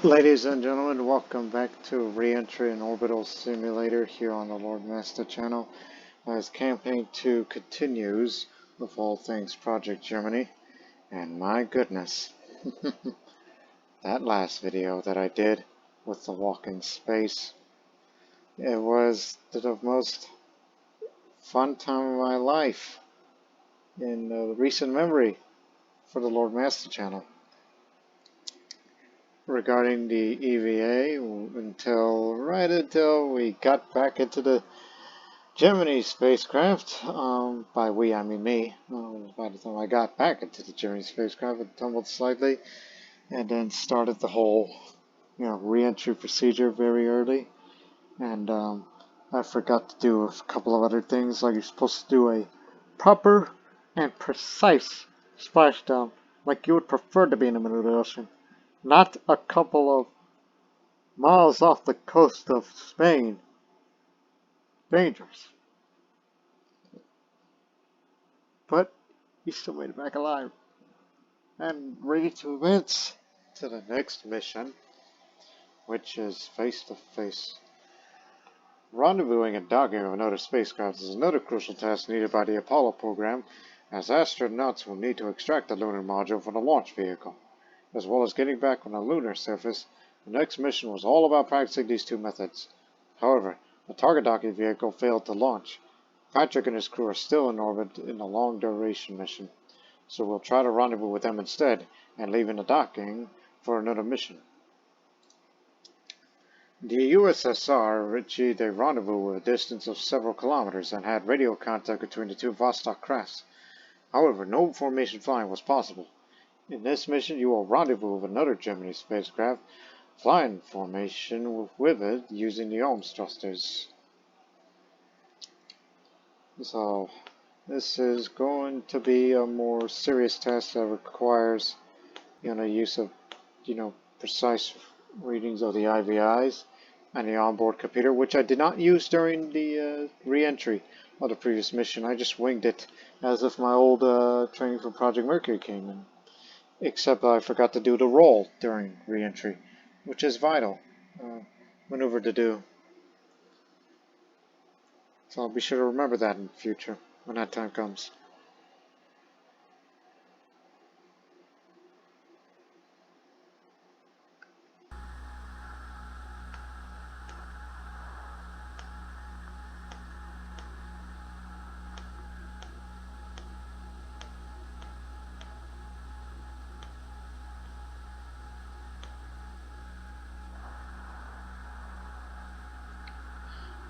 Ladies and gentlemen, welcome back to Reentry and Orbital Simulator here on the Lord Master channel, as Campaign 2 continues with all things Project Gemini. And my goodness, that last video that I did with the walk in space, it was the most fun time of my life in recent memory for the Lord Master channel. Regarding the EVA right until we got back into the Gemini Spacecraft. By we, I mean me. By the time I got back into the Gemini Spacecraft, it tumbled slightly, and then started the whole, re-entry procedure very early. And I forgot to do a couple of other things, like you're supposed to do a proper and precise splashdown, like you would prefer to be in the middle of the ocean. Not a couple of miles off the coast of Spain. Dangerous. But he still made it back alive. And ready to advance to the next mission, which is face-to-face. Rendezvousing and docking of another spacecraft is another crucial task needed by the Apollo program, as astronauts will need to extract the lunar module from the launch vehicle. As well as getting back on the lunar surface, the next mission was all about practicing these two methods. However, the target docking vehicle failed to launch. Patrick and his crew are still in orbit in a long-duration mission, so we'll try to rendezvous with them instead, and leave in the docking for another mission. The USSR achieved a rendezvous with a distance of several kilometers and had radio contact between the two Vostok crafts. However, no formation flying was possible. In this mission, you will rendezvous with another Gemini spacecraft, flying formation with it using the Ohms thrusters. So, this is going to be a more serious test that requires, use of, precise readings of the IVIs and the onboard computer, which I did not use during the re-entry of the previous mission. I just winged it as if my old training from Project Mercury came in. Except I forgot to do the roll during re-entry, which is vital maneuver to do. So I'll be sure to remember that in the future when that time comes.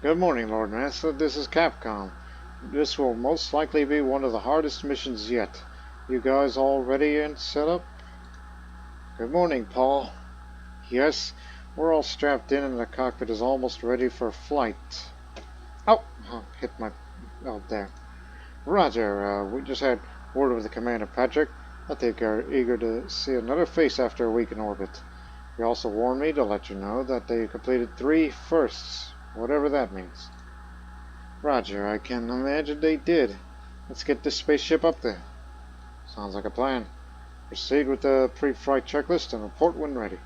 Good morning, Lord Master. This is Capcom. This will most likely be one of the hardest missions yet. You guys all ready and set up? Good morning, Paul. Yes, we're all strapped in and the cockpit is almost ready for flight. Oh, hit my... Oh, there. Roger, we just had word with the commander, Patrick. I think they're eager to see another face after a week in orbit. He also warned me to let you know that they completed 3 firsts. Whatever that means. Roger, I can imagine they did. Let's get this spaceship up there. Sounds like a plan. Proceed with the pre-flight checklist and report when ready.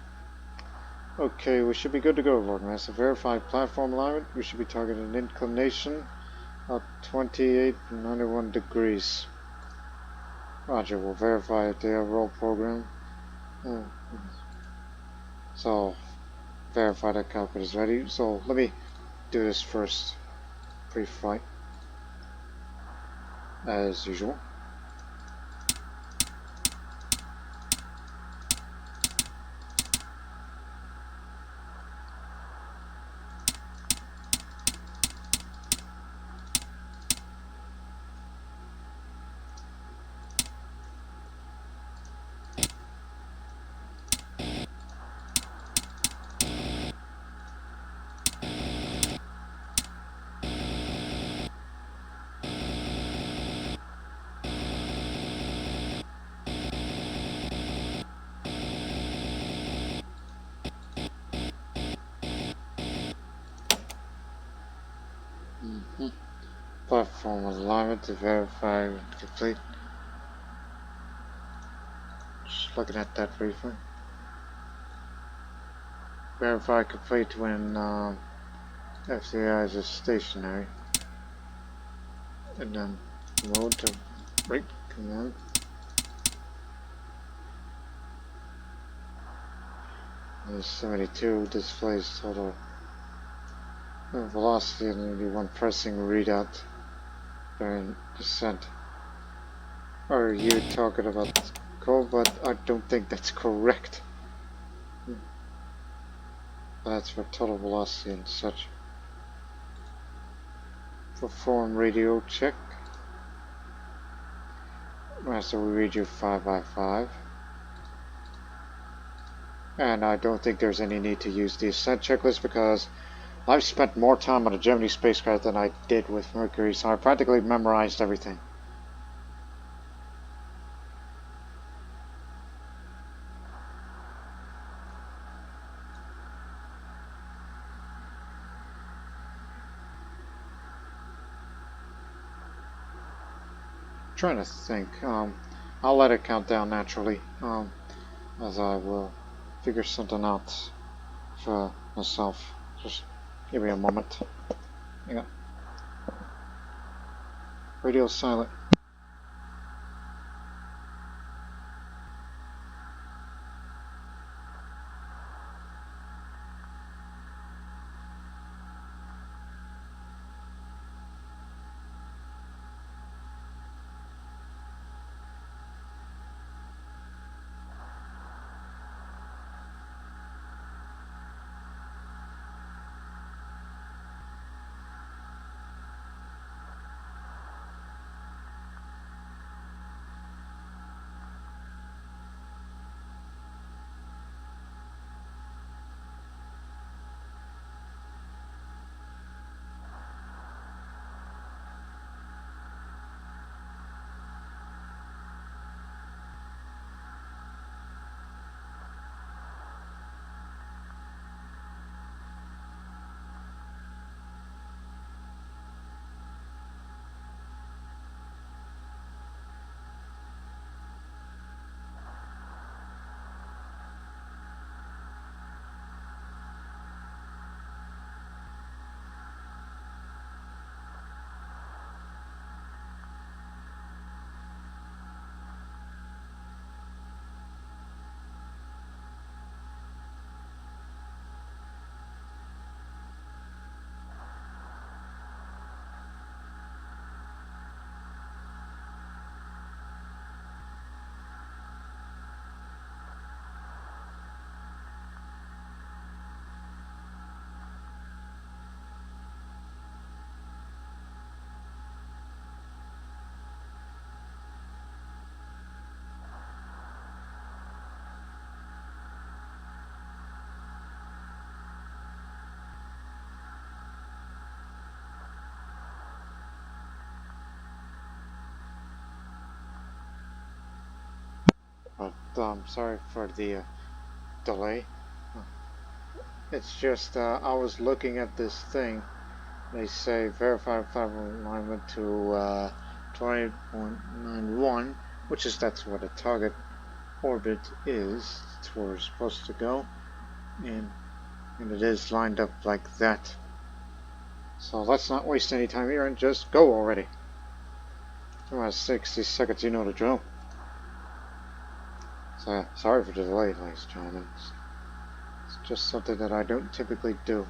Okay, we should be good to go, Lord Master. Verified platform alignment. We should be targeting an inclination of 28.91 degrees. Roger, we'll verify the overall program. So, verify that cockpit is ready. So, let me do this first pre-flight as usual. Platform alignment to verify complete. Just looking at that briefly. Verify complete when FCIs is stationary. And then load to brake command. There's 72 displays total velocity and maybe one pressing readout during descent. Are you talking about code? But I don't think that's correct. That's for total velocity and such. Perform radio check. Master, we read you 5x5. And I don't think there's any need to use the ascent checklist because I've spent more time on a Gemini spacecraft than I did with Mercury, so I practically memorized everything. Trying to think. I'll let it count down naturally, as I will figure something out for myself. Just give me a moment. Hang on. Radio silent. But sorry for the delay. It's just I was looking at this thing. They say verify alignment to 20.91, which is that's what a target orbit is. It's where we're supposed to go, and it is lined up like that. So let's not waste any time here and just go already. 60 seconds, you know the drill. So sorry for the delay, ladies and gentlemen. It's just something that I don't typically do.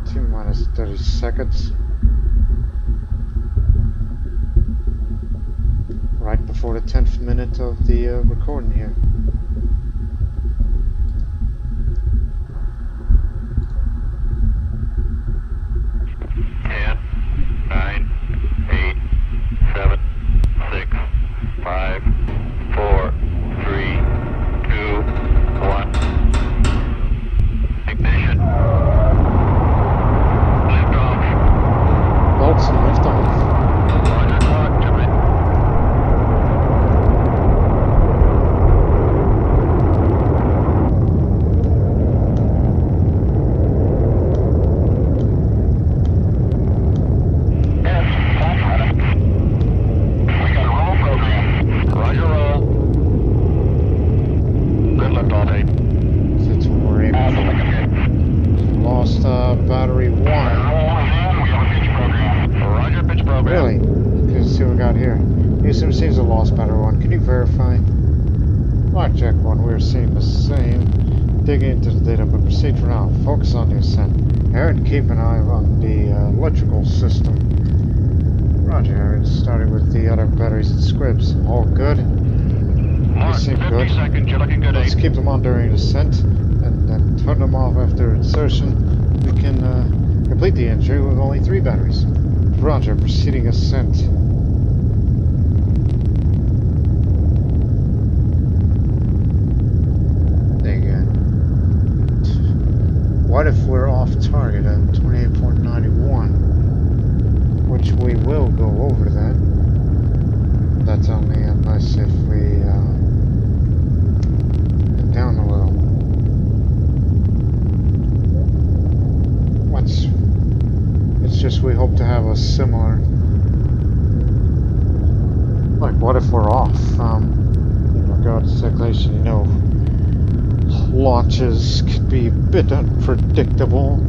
T-minus 30 seconds. Right before the 10th minute of the recording here. 10, 9, 8, 7, 6, 5, 4, 3, 2, 1. Ignition. Liftoff. Bolts and liftoff. Roger, talk to me. see what we got here. Houston receives a lost battery 1. Can you verify? Blackjack 1, we're seeing the same. Dig into the data, but proceed for now. Focus on the ascent. Aaron, keep an eye on the electrical system. Roger, Aaron, starting with the other batteries and squibs. All good? They seem 50 good. seconds, you're looking good, Let's 8. keep them on during ascent, and then turn them off after insertion. We can complete the entry with only 3 batteries. Roger, proceeding ascent. There you go. What if we're off target at 28.91? Which we will go over that. That's only unless if we get down a little. It's just we hope to have a similar. Like, what if we're off? In regards to circulation, you know, launches could be a bit unpredictable.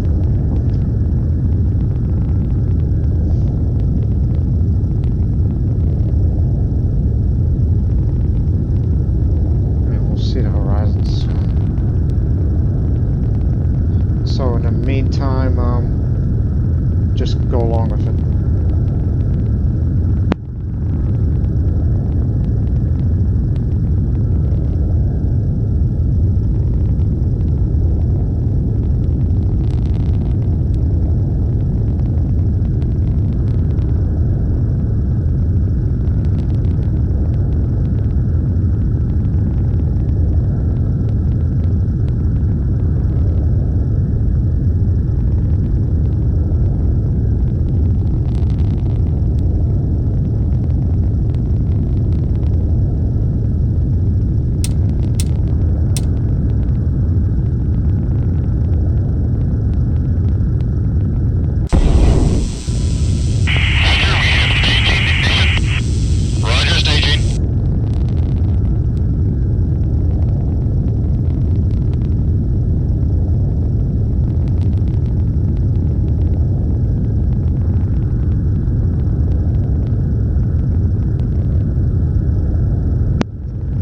And we'll see the horizon soon. So in the meantime, just go along with it.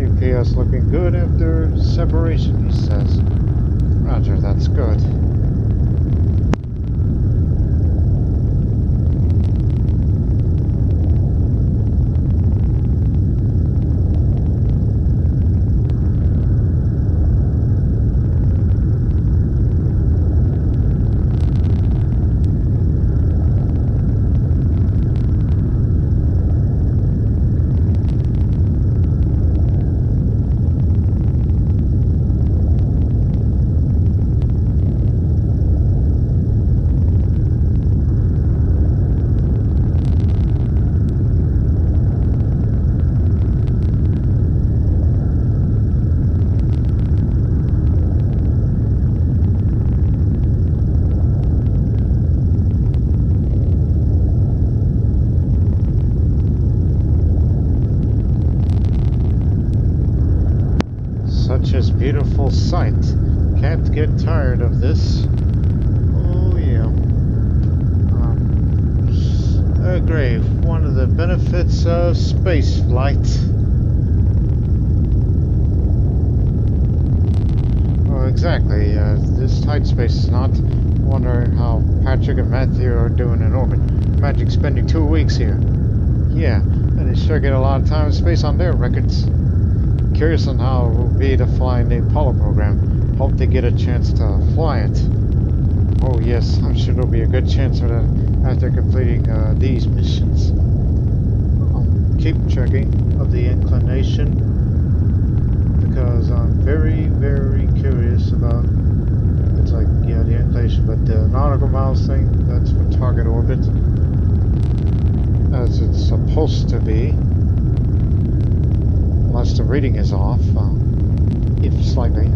APS looking good after separation, he says. Roger, that's good. Such a beautiful sight. Can't get tired of this. Oh yeah. Agree. One of the benefits of space flight. Well, exactly. This tight space is not. Wondering how Patrick and Matthew are doing in orbit. Imagine spending 2 weeks here. Yeah, and they sure get a lot of time and space on their records. Curious on how it will be to fly in the Apollo program. Hope they get a chance to fly it. Oh yes, I'm sure there'll be a good chance for that after completing these missions. Keep checking of the inclination because I'm very, very curious about. It's like, yeah, the inclination, but the nautical miles thing, that's for target orbit, as it's supposed to be. Unless the reading is off, if slightly.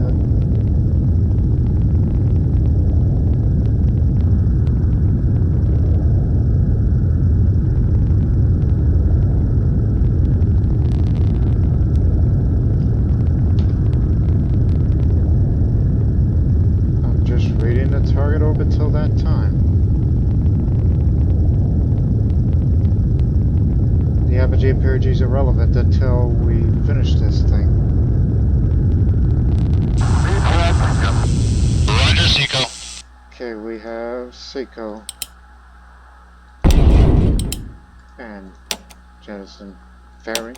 I'm just reading the target orbit till that time. apogee perigee is irrelevant until we finish this thing. Roger, Seco. Okay, we have Seiko and jettison fairing.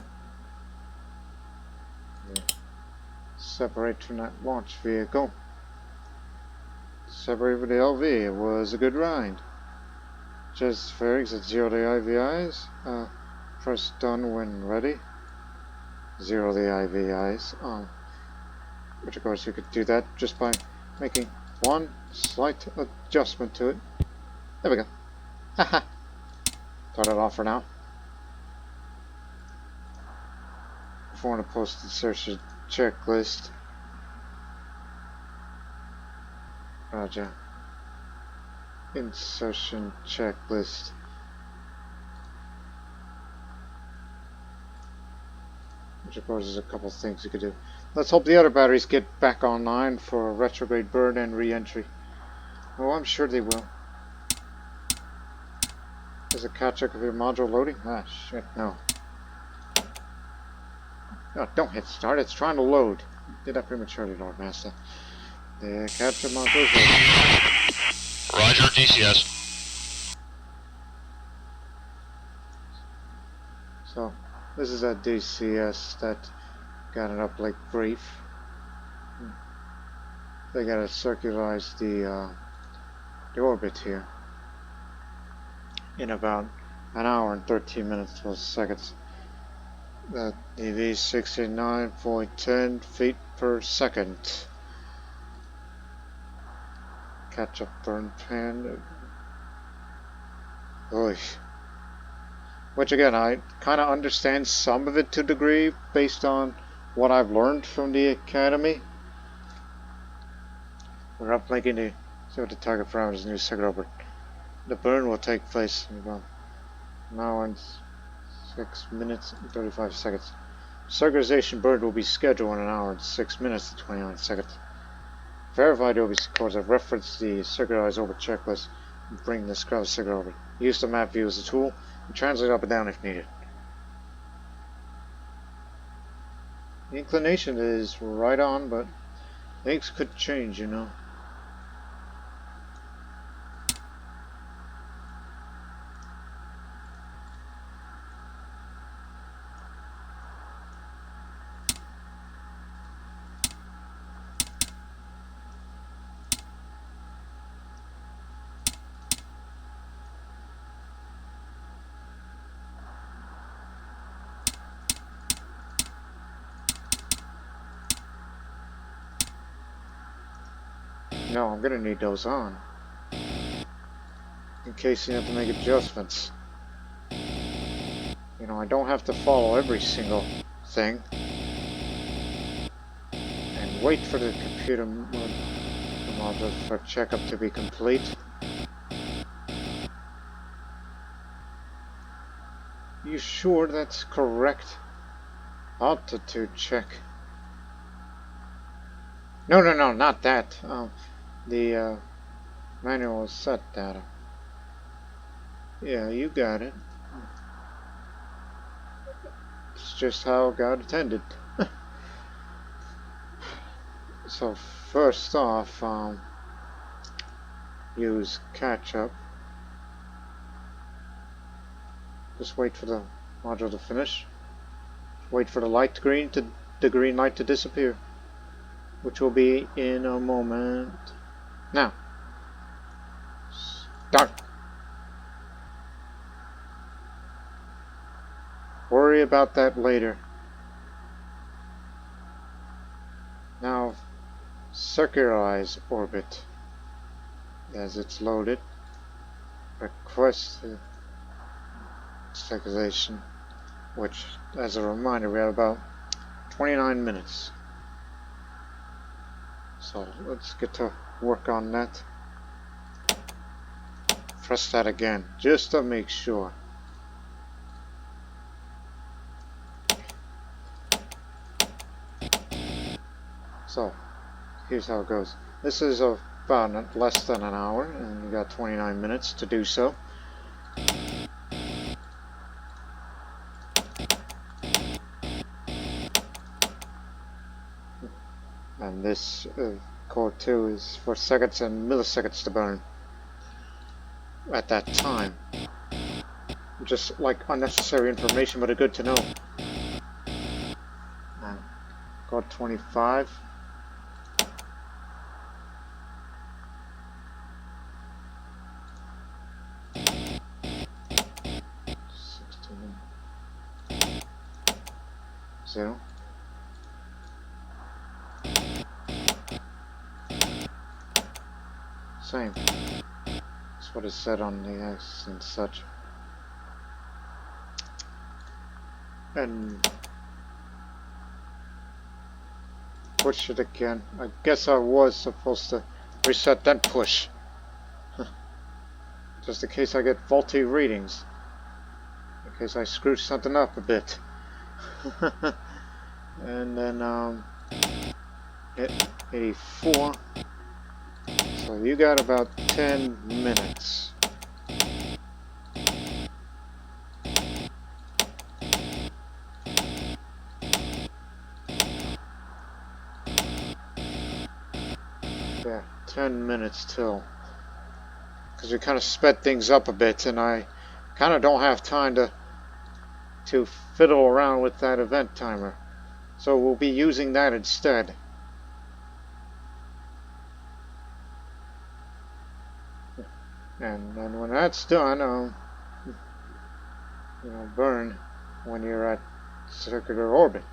Separate from that launch vehicle. Separate with the LV. It was a good ride. Just fairings at 0 the IVIs. Press done when ready. 0 the IVIs. Which of course you could do that just by making one slight adjustment to it. There we go. Haha. Cut it off for now. If I want to post the search checklist. Roger. Insertion checklist. Which of course is a couple things you could do. Let's hope the other batteries get back online for retrograde burn and re-entry. Oh, I'm sure they will. There's a catch-up of your module loading? Ah, shit, no. Oh, don't hit start, it's trying to load. Did that prematurely, Lord Master. The catch-up module is loading. Roger, DCS. So, this is a DCS that got an uplink brief. They gotta circularize the orbit here in about an hour and 13 minutes 12 seconds. That EV 69.10 feet per second. Catch up burn pan. Oy. Which again, I kind of understand some of it to a degree based on what I've learned from the academy. We're uplinking the so the target parameters new circuit orbit. The burn will take place in about an hour and 6 minutes and 35 seconds. Circularization burn will be scheduled in an hour and 6 minutes and 29 seconds. Verified orbit scores have referenced the circularized orbit checklist and bring the scrub circuit orbit. Use the map view as a tool and translate up and down if needed. The inclination is right on, but things could change, you know. No, I'm gonna need those on in case you have to make adjustments. You know, I don't have to follow every single thing and wait for the computer module for checkup to be complete. You sure that's correct? Altitude check. No, not that. The manual set data. Yeah, you got it. It's just how God intended. So first off, use catch up. Just wait for the module to finish. Wait for the green light to disappear, which will be in a moment. Now, start. Worry about that later. Now, circularize orbit. As it's loaded, request the stabilization, which, as a reminder, we have about 29 minutes. So let's get to work on that. Press that again, just to make sure. So, here's how it goes. This is about less than an hour, and you got 29 minutes to do so. And this code 2 is for seconds and milliseconds to burn at that time. Just like unnecessary information, but good to know. Code 25. Zero. Same. That's what it said on the X and such. And push it again. I guess I was supposed to reset then push. Just in case I get faulty readings. In case I screw something up a bit. And then hit 84. So you got about 10 minutes. Yeah, 10 minutes till. Because we kind of sped things up a bit, and I kind of don't have time to fiddle around with that event timer. So we'll be using that instead. And then when that's done, burn when you're at circular orbit.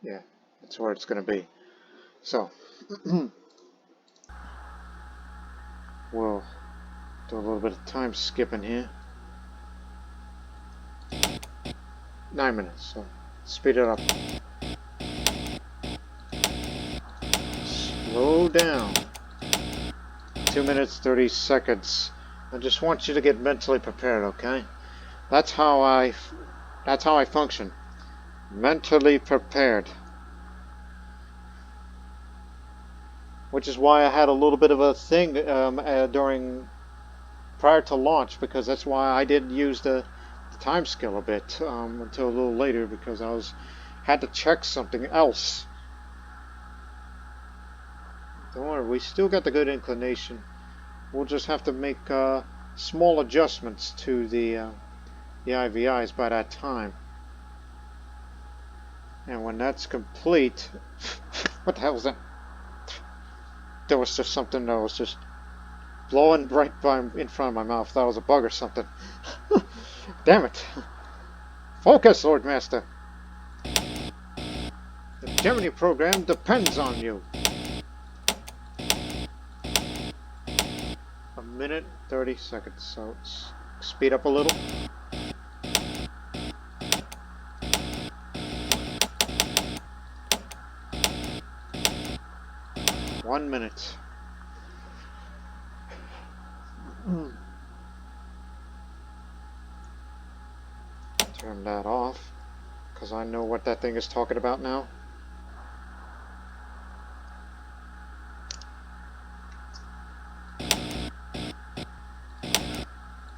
Yeah, that's where it's going to be. So, we'll do a little bit of time skipping here. 9 minutes, so speed it up. Slow down. 2 minutes, 30 seconds. I just want you to get mentally prepared, okay? That's how I function. Mentally prepared. Which is why I had a little bit of a thing prior to launch, because that's why I didn't use the time scale a bit until a little later, because I had to check something else. Don't worry, we still got the good inclination. We'll just have to make small adjustments to the IVIs by that time. And when that's complete, what the hell was that? There was just something that was just blowing right in front of my mouth. That was a bug or something. Damn it. Focus, Lord Master. The Gemini program depends on you. 1 minute, 30 seconds. So speed up a little. One minute. Turn that off, because I know what that thing is talking about now.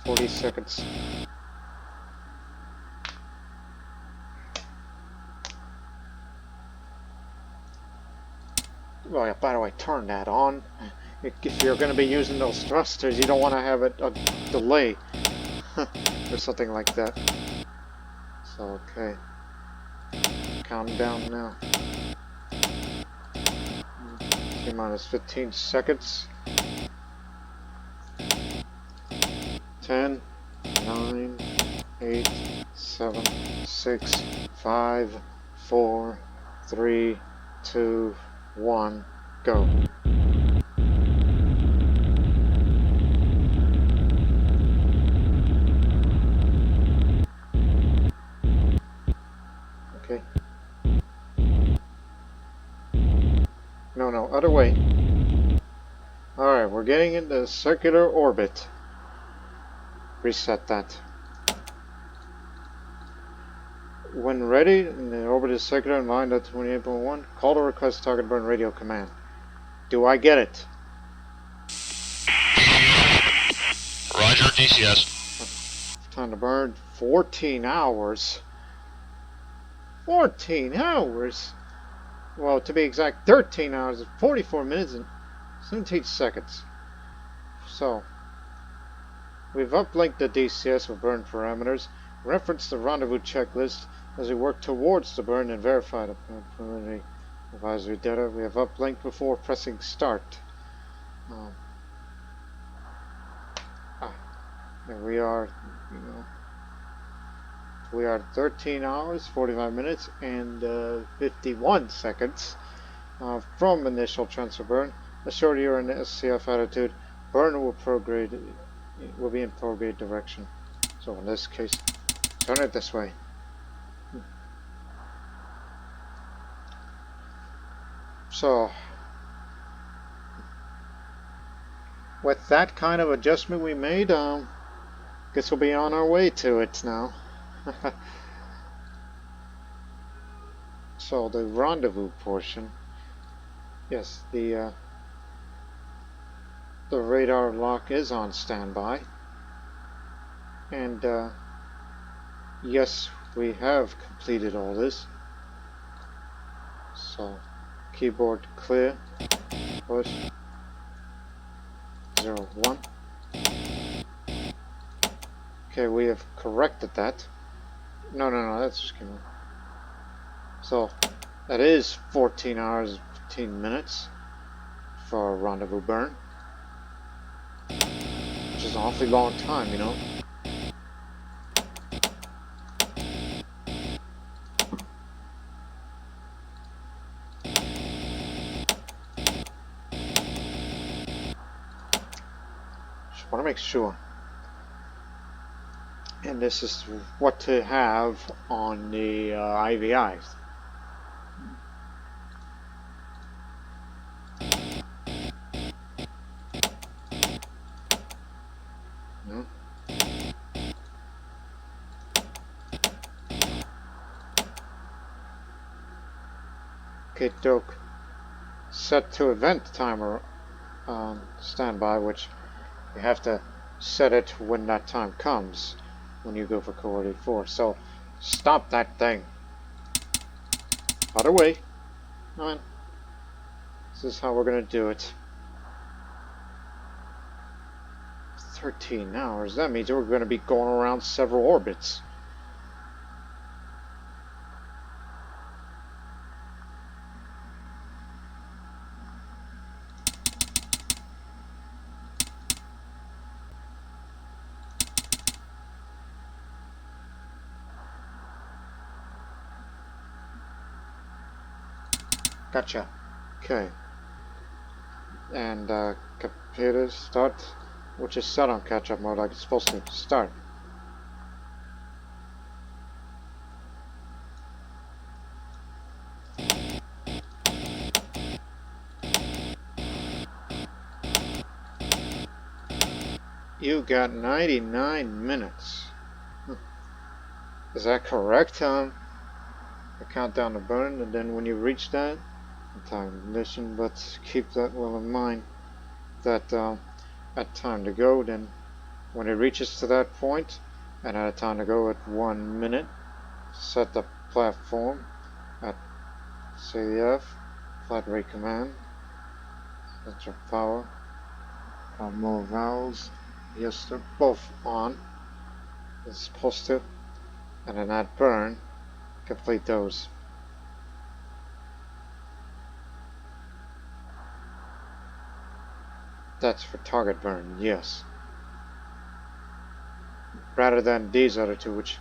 "40 seconds. Well, yeah, by the way, turn that on. If you're going to be using those thrusters, you don't want to have a delay or something like that. So, okay. Counting down now. T-minus 15 seconds. 10, 9, 8, 7, 6, 5, 4, 3, 2, 1, go. Okay. No, other way. Alright, we're getting into circular orbit. Reset that. When ready, in the Orbital sector in line at 28.1, call to request target burn radio command. Do I get it? Roger, DCS. Time to burn 14 hours. 14 hours? Well, to be exact, 13 hours, 44 minutes, and 17 seconds. So, we've uplinked the DCS with burn parameters, referenced the rendezvous checklist as we work towards the burn and verified the preliminary advisory data. We have uplinked before pressing start. There we are, we are 13 hours, 45 minutes, and 51 seconds from initial transfer burn. Assure you're in SCF attitude. Burn will be in prograde direction. So in this case, turn it this way. So, with that kind of adjustment we made, guess we'll be on our way to it now. So the rendezvous portion, yes, the radar lock is on standby, and yes, we have completed all this. So keyboard clear, push 0, 1. Okay, we have corrected that. No, that's just kidding. So that is 14 hours, 15 minutes for a rendezvous burn, which is an awfully long time, you know. Just want to make sure. And this is what to have on the IVIs. Okay, doke. Set to event timer on standby, which you have to set it when that time comes, when you go for coordinate 4. So stop that thing. Out of the way. Alright. This is how we're gonna do it. 13 hours. That means we're gonna be going around several orbits. Gotcha. Okay. And computer start, which is set on catch-up mode like it's supposed to. Start. You got 99 minutes. Is that correct, Tom? The countdown to burn, and then when you reach that, time ignition, but keep that well in mind that at time to go, then when it reaches to that point and at a time to go at 1 minute, set the platform at CDF, flat rate command, set your power, more valves, yes, they're both on, it's supposed to, and then at burn, complete those. That's for target burn, yes. Rather than these other two, which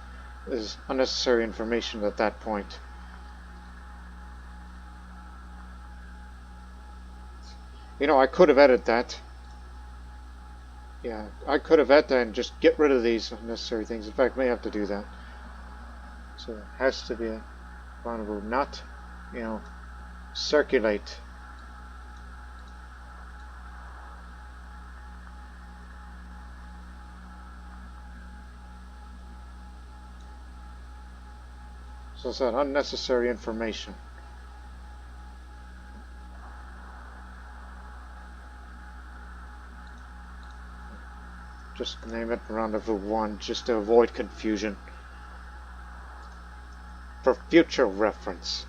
is unnecessary information at that point. You know, I could have edited that. Yeah, I could have edited that and just get rid of these unnecessary things. In fact, I may have to do that. So it has to be a rendezvous, not, you know, circulate. So it's that unnecessary information. Just name it Rendezvous 1 just to avoid confusion. For future reference.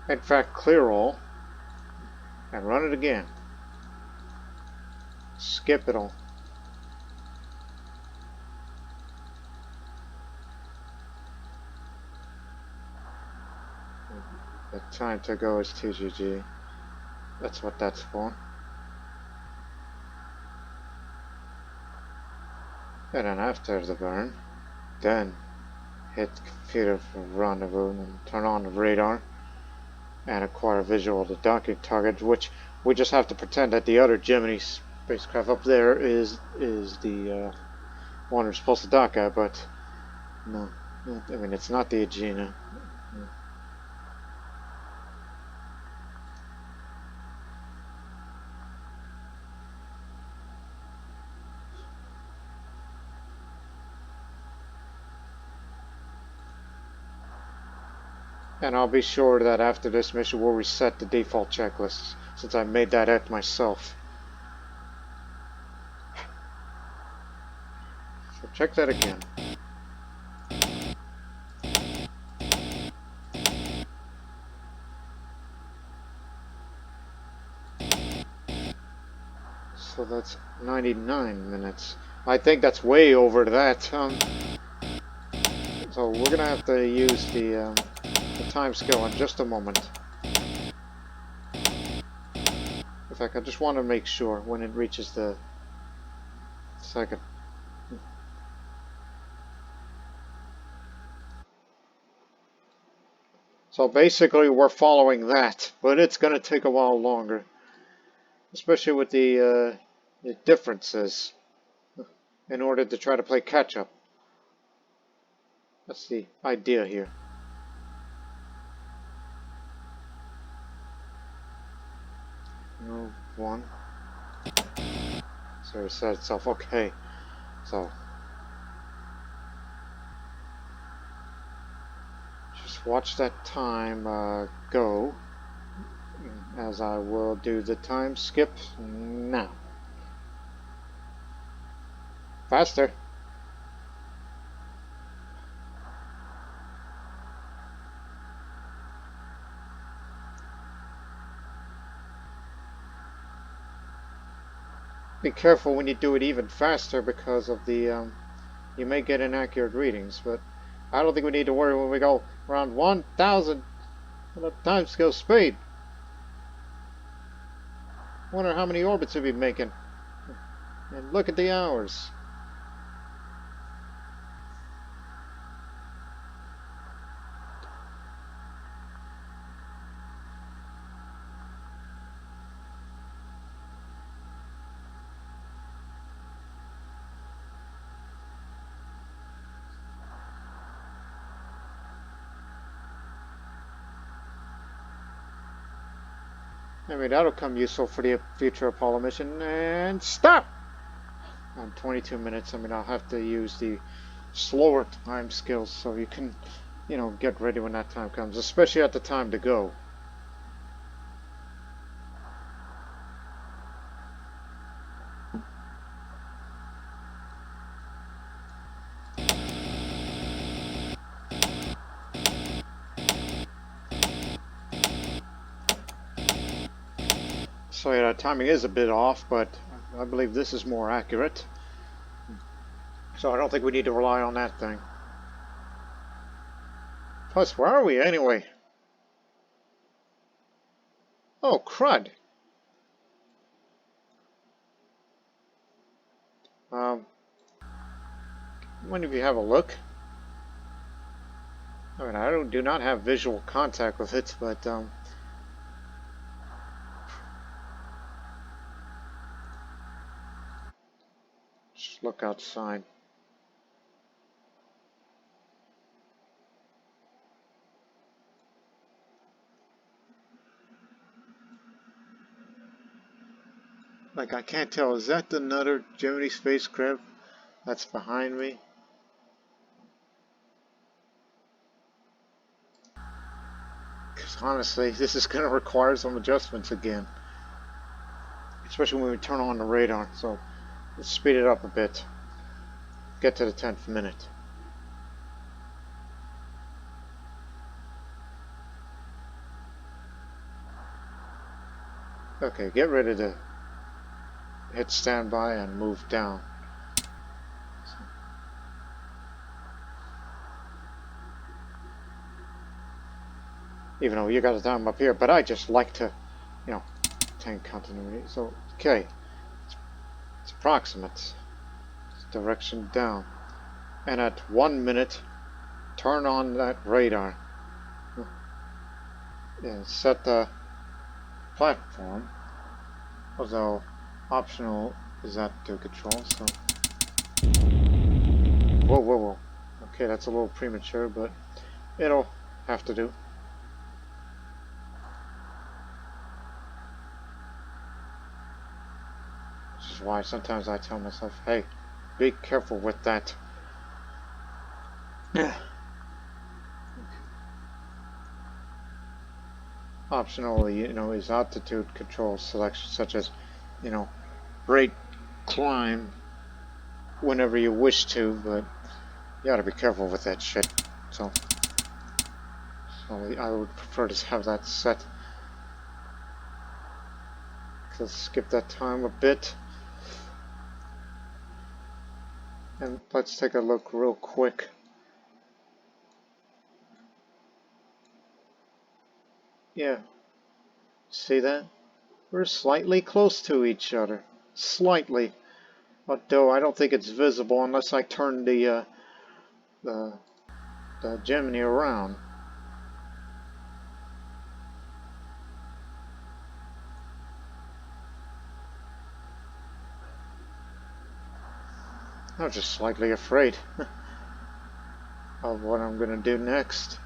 In fact, clear all and run it again. Skip it all. The time to go is TGG. That's what that's for. And then after the burn, then hit computer for rendezvous and turn on the radar and acquire visual of the docking target, which we just have to pretend that the other Gemini spacecraft up there is the one we're supposed to dock at, but no. I mean, it's not the Agena. And I'll be sure that after this mission we'll reset the default checklist, since I made that act myself. So check that again. So that's 99 minutes. I think that's way over that. So we're gonna have to use the time scale in just a moment. In fact, I just want to make sure when it reaches the second. So basically we're following that, but it's gonna take a while longer. Especially with the differences in order to try to play catch up. That's the idea here. No, one. So it said itself, okay. So just watch that time go as I will do the time skip now. Faster. Be careful when you do it even faster because of the you may get inaccurate readings, but I don't think we need to worry when we go around 1,000 on the time scale speed. Wonder how many orbits we'll be making. And look at the hours. I mean, that'll come useful for the future Apollo mission. And stop! On 22 minutes, I mean, I'll have to use the slower time skills so you can, you know, get ready when that time comes, especially at the time to go. So yeah, timing is a bit off, but I believe this is more accurate. So I don't think we need to rely on that thing. Plus, where are we anyway? Oh, crud. When of you have a look? I mean, I do not have visual contact with it, but just look outside. Like, I can't tell. Is that another Gemini spacecraft that's behind me? Because honestly, this is going to require some adjustments again. Especially when we turn on the radar. So, let's speed it up a bit. Get to the 10th minute. Okay, get ready to hit standby and move down. Even though you got a time up here, but I just like to, you know, tank continuity. So, okay, it's approximate. It's direction down. And at 1 minute, turn on that radar. And set the platform, although optional is that to control, so. Whoa, whoa, whoa. Okay, that's a little premature, but it'll have to do. Which is why sometimes I tell myself, hey, be careful with that. Optionally, you know, is altitude control selection, such as, you know, rate climb whenever you wish to, but you gotta be careful with that shit. So I would prefer to have that set. Let's skip that time a bit. And let's take a look real quick. Yeah. See that? We're slightly close to each other. Slightly. Although I don't think it's visible unless I turn the Gemini around. I'm just slightly afraid of what I'm gonna do next.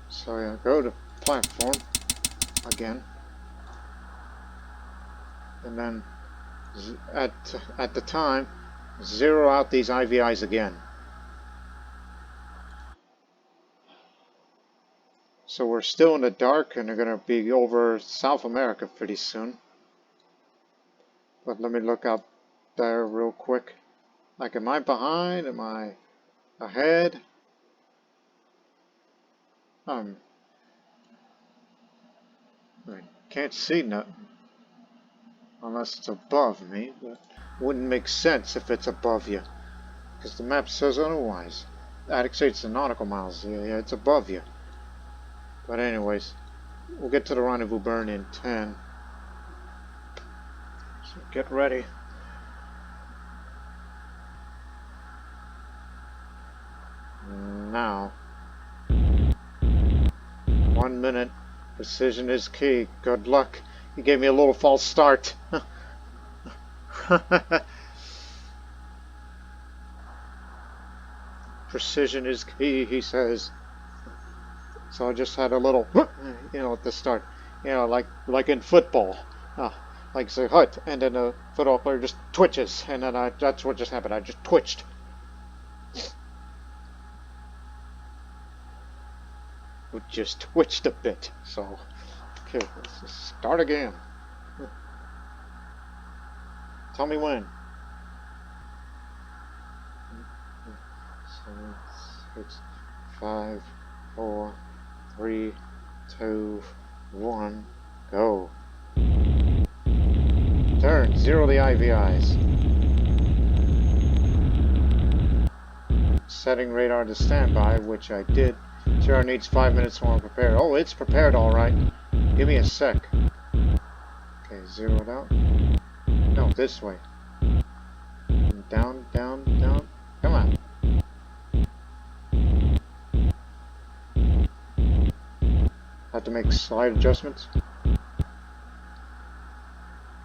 So yeah, go to platform again, and then at the time, zero out these IVIs again. So we're still in the dark, and they're gonna be over South America pretty soon. But let me look up there real quick. Like, am I behind? Am I ahead? I can't see nothing unless it's above me, but it wouldn't make sense if it's above you, because the map says otherwise. That exceeds the nautical miles. Yeah, it's above you. But anyways, we'll get to the rendezvous burn in 10. So get ready. Now. 1 minute. Precision is key. Good luck. You gave me a little false start. Precision is key, he says. So I just had a little, you know, at the start. You know, like in football. Like say hut, and then the football player just twitches, and then that's what just happened. I just twitched. We just twitched a bit. So, okay, let's start again. Tell me when. 7, 6, 5, 4, 3, 2, 1, go. Turn, zero the IVIs. Setting radar to standby, which I did. Sure needs 5 minutes more prepared. Oh, it's prepared alright. Give me a sec. Okay, zeroed out. No, this way. Down, down, down. Come on. Have to make slight adjustments.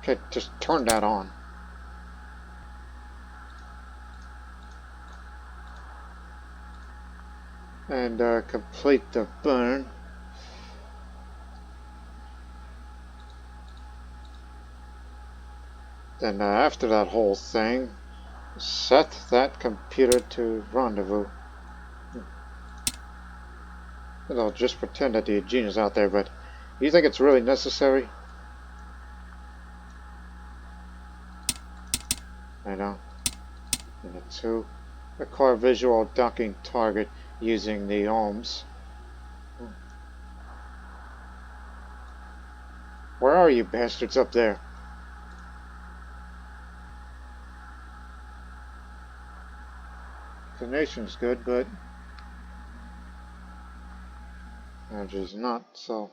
Okay, just turn that on. and complete the burn. Then after that whole thing, set that computer to rendezvous. And I'll just pretend that the gene is out there, but do you think it's really necessary? I know. And 2. Acquire visual docking target using the ohms. Where are you bastards up there? The nation's good, but energy's not, so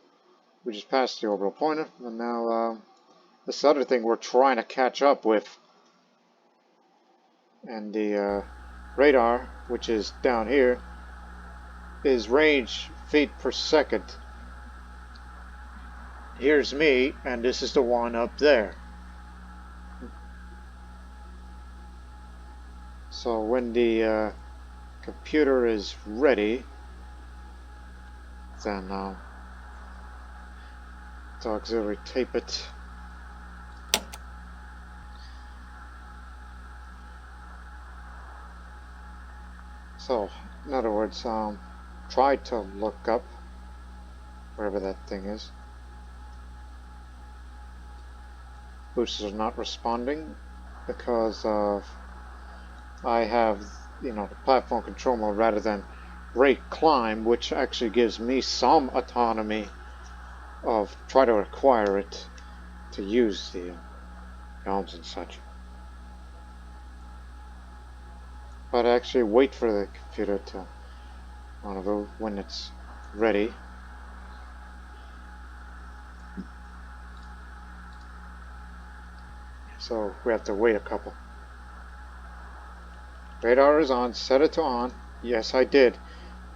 we just passed the orbital pointer, and now this other thing we're trying to catch up with. And the radar, which is down here, is range feet per second. Here's me, and this is the one up there. So when the computer is ready, then to auxiliary tape it. So, in other words, try to look up wherever that thing is. Boosters are not responding because of I have, the platform control mode rather than rate climb, which actually gives me some autonomy of try to acquire it to use the elms and such. But actually wait for the computer to rendezvous when it's ready. So we have to wait a couple. Radar is on, set it to on. Yes, I did.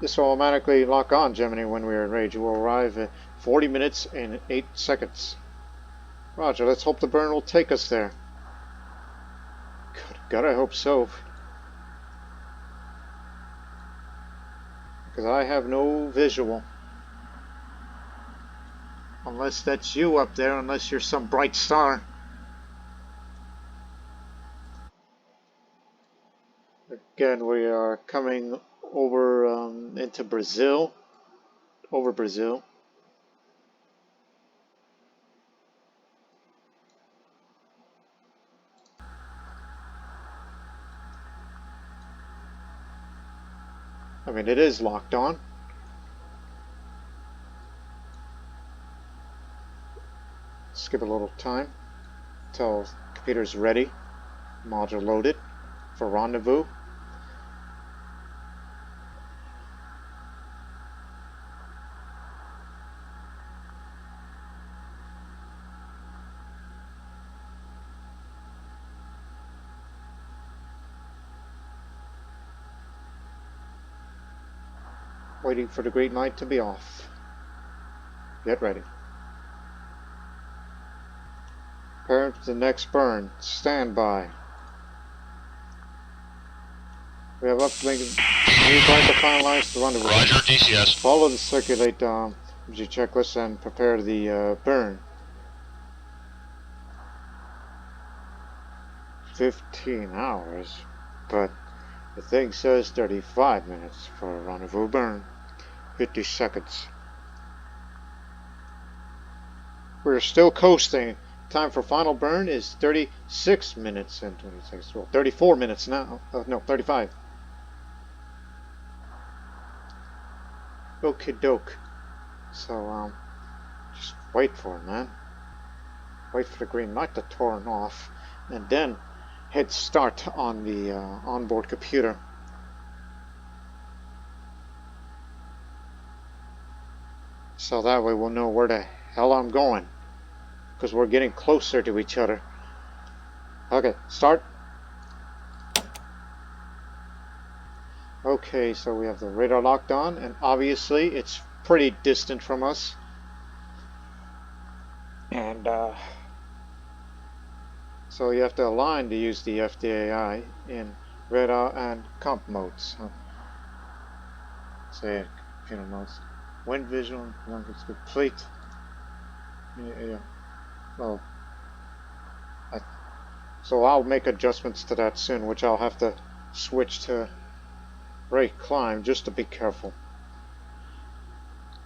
This will automatically lock on Gemini when we are in range. It will arrive at 40 minutes and 8 seconds. Roger, let's hope the burn will take us there. Good God, I hope so. Because I have no visual. Unless that's you up there, unless you're some bright star. Again, we are coming over into Brazil. Over Brazil. I mean, it is locked on. Skip a little time until the computer's ready. Module loaded for rendezvous. Waiting for the green light to be off. Get ready. Prepare for the next burn. Stand by. We have upcoming. We're going to finalize the rendezvous. Roger, DCS. Follow the circulate checklist and prepare the burn. 15 hours, but the thing says 35 minutes for a rendezvous burn. 50 seconds. We're still coasting. Time for final burn is 36 minutes and 20 seconds. Well, 34 minutes now. No, 35. Okie doke. So, just wait for it, man. Wait for the green light to turn off, and then hit start on the onboard computer. So that way we'll know where the hell I'm going, because we're getting closer to each other. Okay, start. Okay, so we have the radar locked on, and obviously it's pretty distant from us. And so you have to align to use the FDAI in radar and comp modes. Say, computer notes. Wind visual, it's complete. Yeah. Well, I, so I'll make adjustments to that soon, which I'll have to switch to rate climb just to be careful.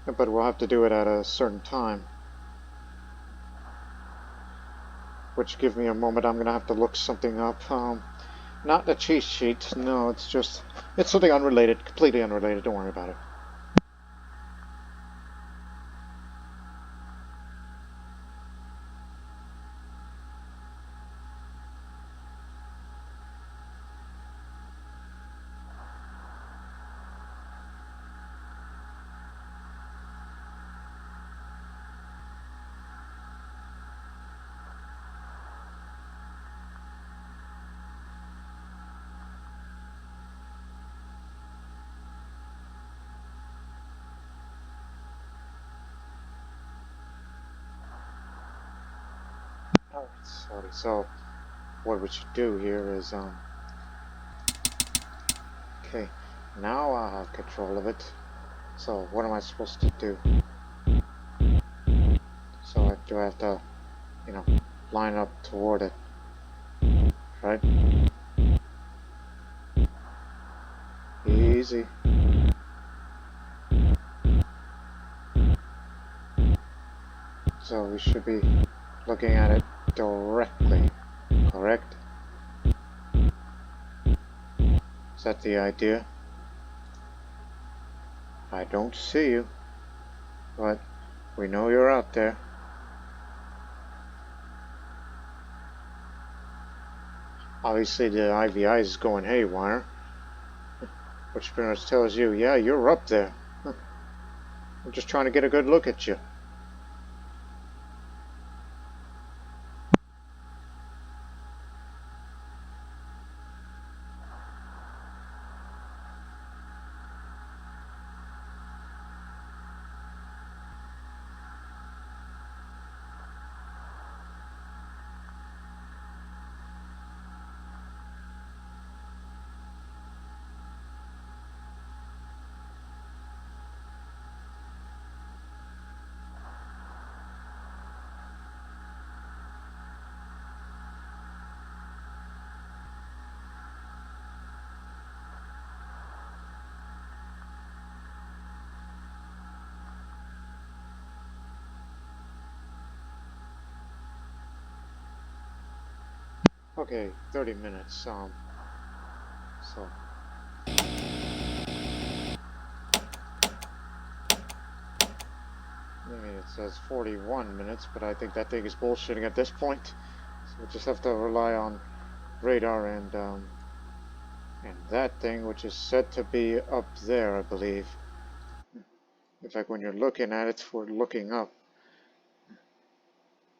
But we'll have to do it at a certain time. Which give me a moment. I'm gonna have to look something up. Not a cheat sheet. No, it's something unrelated, completely unrelated. Don't worry about it. Alright, sorry. So, what we should do here is, okay, now I have control of it. So, what am I supposed to do? So, do I have to, line up toward it, right? Easy. So, we should be looking at it directly, correct? Is that the idea? I don't see you, but we know you're out there. Obviously, the IVI is going haywire, which pretty much tells you, yeah, you're up there. I'm just trying to get a good look at you. Okay, 30 minutes. So I mean, it says 41 minutes, but I think that thing is bullshitting at this point. So we just have to rely on radar and that thing, which is said to be up there, I believe. In fact, when you're looking at it, we're looking up.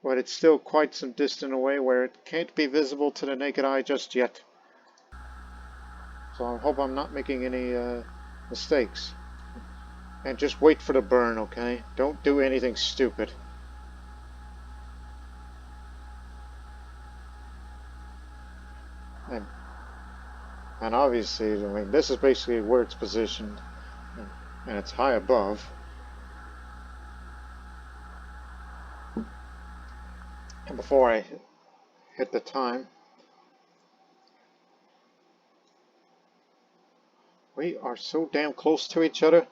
But it's still quite some distance away where it can't be visible to the naked eye just yet. So I hope I'm not making any mistakes. And just wait for the burn, okay? Don't do anything stupid. And, and obviously, I mean, this is basically where it's positioned. And it's high above. And before I hit the time, we are so damn close to each other.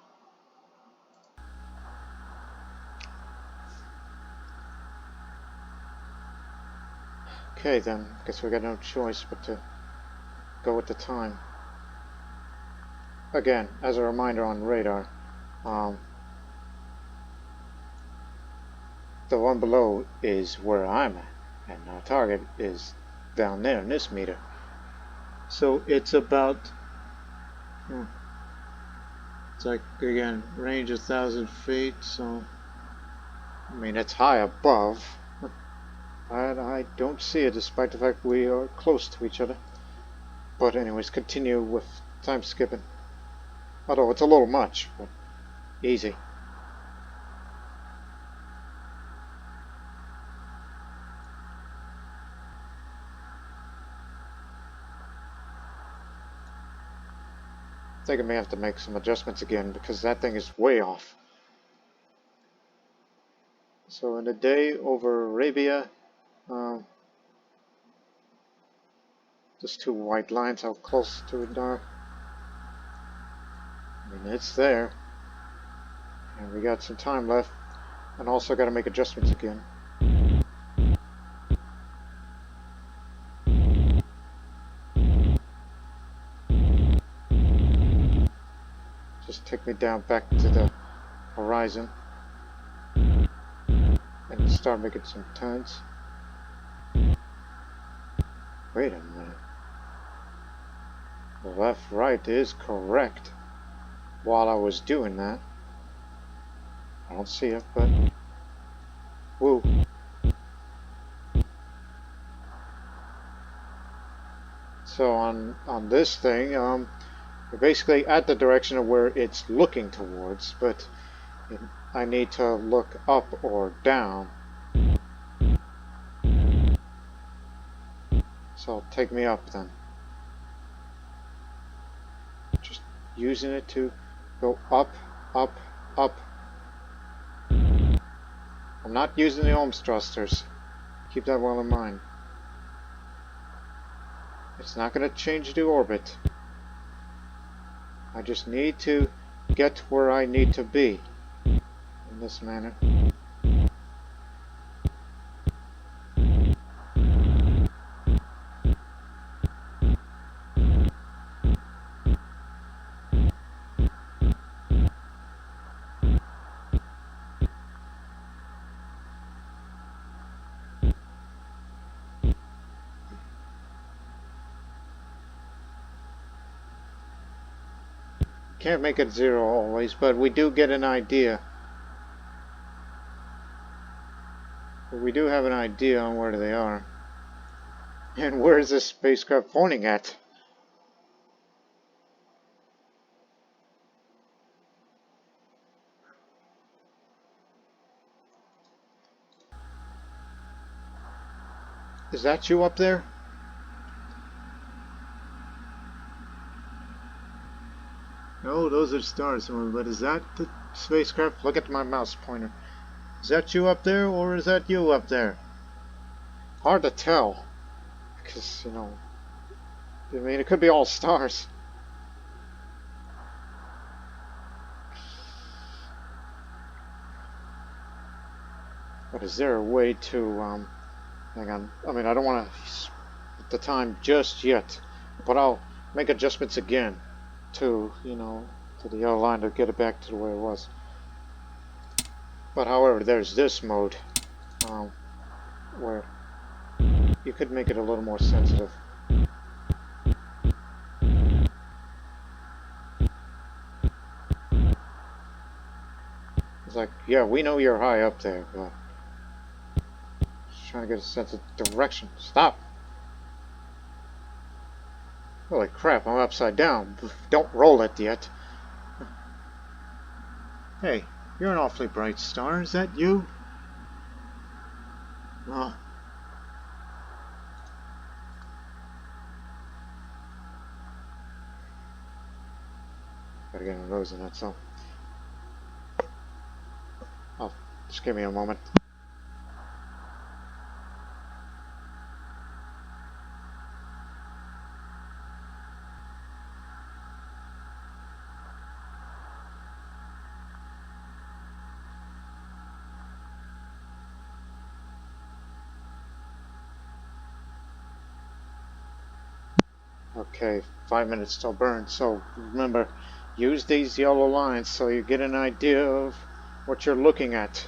Okay then, guess we got no choice but to go with the time. Again, as a reminder on radar, the one below is where I'm at, and our target is down there in this meter. So it's about, it's like, again, range 1,000 feet, so, I mean, it's high above, but I don't see it despite the fact we are close to each other. But anyways, continue with time skipping. Although it's a little much, but easy. I think I may have to make some adjustments again because that thing is way off. So in a day over Arabia, just two white lines, how close to it are. I mean, it's there. And we got some time left. And also got to make adjustments again. Just take me down back to the horizon. And start making some turns. Wait a minute. The left right is correct. While I was doing that, I don't see it, but woo. So on this thing, we're basically at the direction of where it's looking towards, but I need to look up or down. So take me up then. Just using it to go up, up, up. I'm not using the ohms thrusters. Keep that well in mind. It's not going to change the orbit. I just need to get where I need to be in this manner. Can't make it zero always, but we do get an idea. We do have an idea on where they are. And where is this spacecraft pointing at? Is that you up there? No, those are stars, but is that the spacecraft? Look at my mouse pointer. Is that you up there, or is that you up there? Hard to tell. Because, you know, I mean, it could be all stars. But is there a way to, hang on. I mean, I don't want to at the time just yet, but I'll make adjustments again to, you know, to the yellow line to get it back to the way it was. But however, there's this mode, where you could make it a little more sensitive. It's like, yeah, we know you're high up there, but just trying to get a sense of direction. Stop! Holy crap, I'm upside down. Don't roll it yet. Hey, you're an awfully bright star. Is that you? Oh. Gotta get a nose in that, so. Oh, just give me a moment. Okay, 5 minutes till burn. So remember, use these yellow lines so you get an idea of what you're looking at.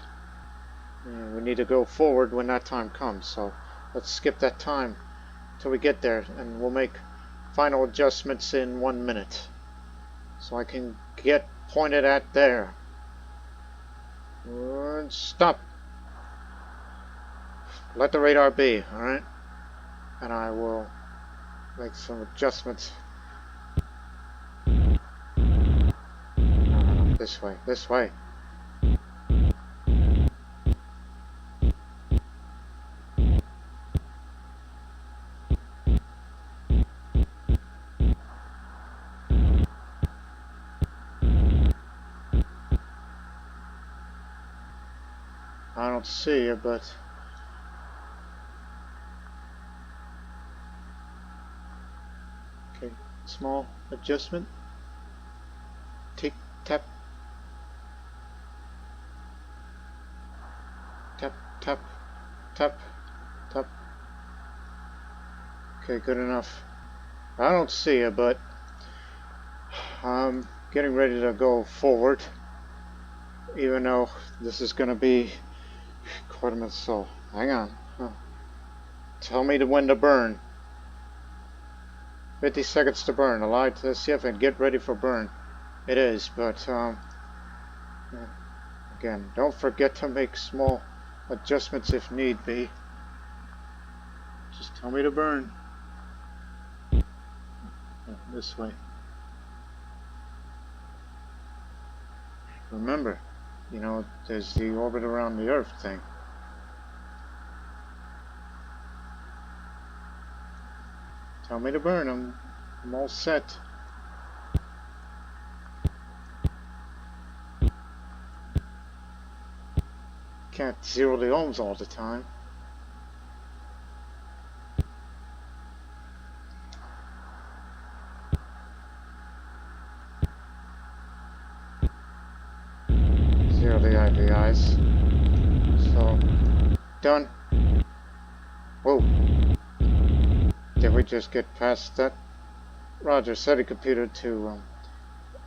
And we need to go forward when that time comes. So let's skip that time till we get there, and we'll make final adjustments in 1 minute. So I can get pointed at there. And stop. Let the radar be, alright? And I will make some adjustments. No, this way, this way. I don't see you, but... Okay, small adjustment. Tick, tap. Tap, tap, tap, tap. Okay, good enough. I don't see you, but I'm getting ready to go forward. Even though this is going to be quite a minute. So, hang on. Tell me when to burn. 50 seconds to burn. Allow to SCF and get ready for burn. It is, but again, don't forget to make small adjustments if need be. Just tell me to burn. This way. Remember, you know, there's the orbit around the Earth thing. Tell me to burn. I'm all set. Can't zero the ohms all the time. Zero the IVIs. So, done. Whoa. Did we just get past that? Roger, set a computer to,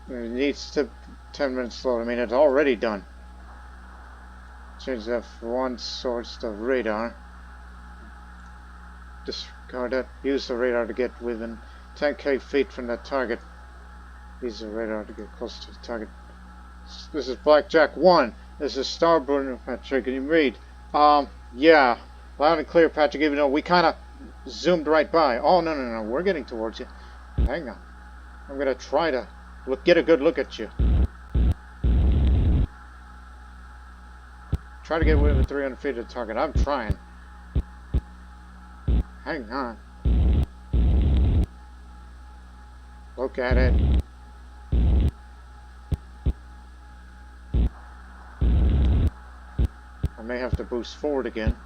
it needs to 10 minutes slow. I mean, it's already done. Change F1 source to radar. Discard that. Use the radar to get within 10k feet from the target. Use the radar to get close to the target. This is Blackjack 1. This is Starboard. Patrick, can you read? Yeah. Loud and clear, Patrick, even though we kind of zoomed right by. Oh, no. We're getting towards you. Hang on. I'm going to try to get a good look at you. Try to get within 300 feet of the target. I'm trying. Hang on. Look at it. I may have to boost forward again.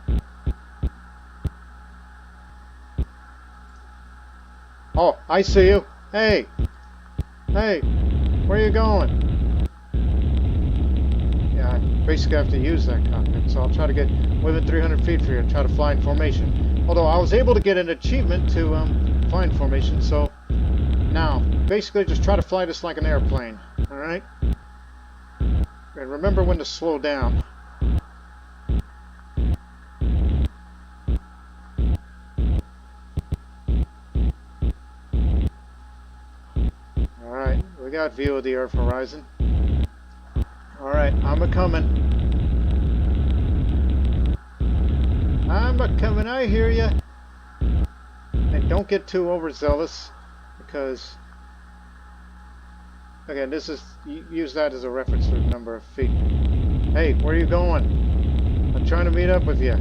Oh, I see you. Hey. Hey. Where are you going? Yeah, I basically have to use that cockpit, so I'll try to get within 300 feet for you and try to fly in formation. Although I was able to get an achievement to fly in formation, so now basically just try to fly this like an airplane. Alright? And remember when to slow down. Alright, we got view of the Earth horizon. Alright, I'm a-coming. I'm a-coming, I hear ya. And don't get too overzealous, because, again, this is, use that as a reference to the number of feet. Hey, where are you going? I'm trying to meet up with you.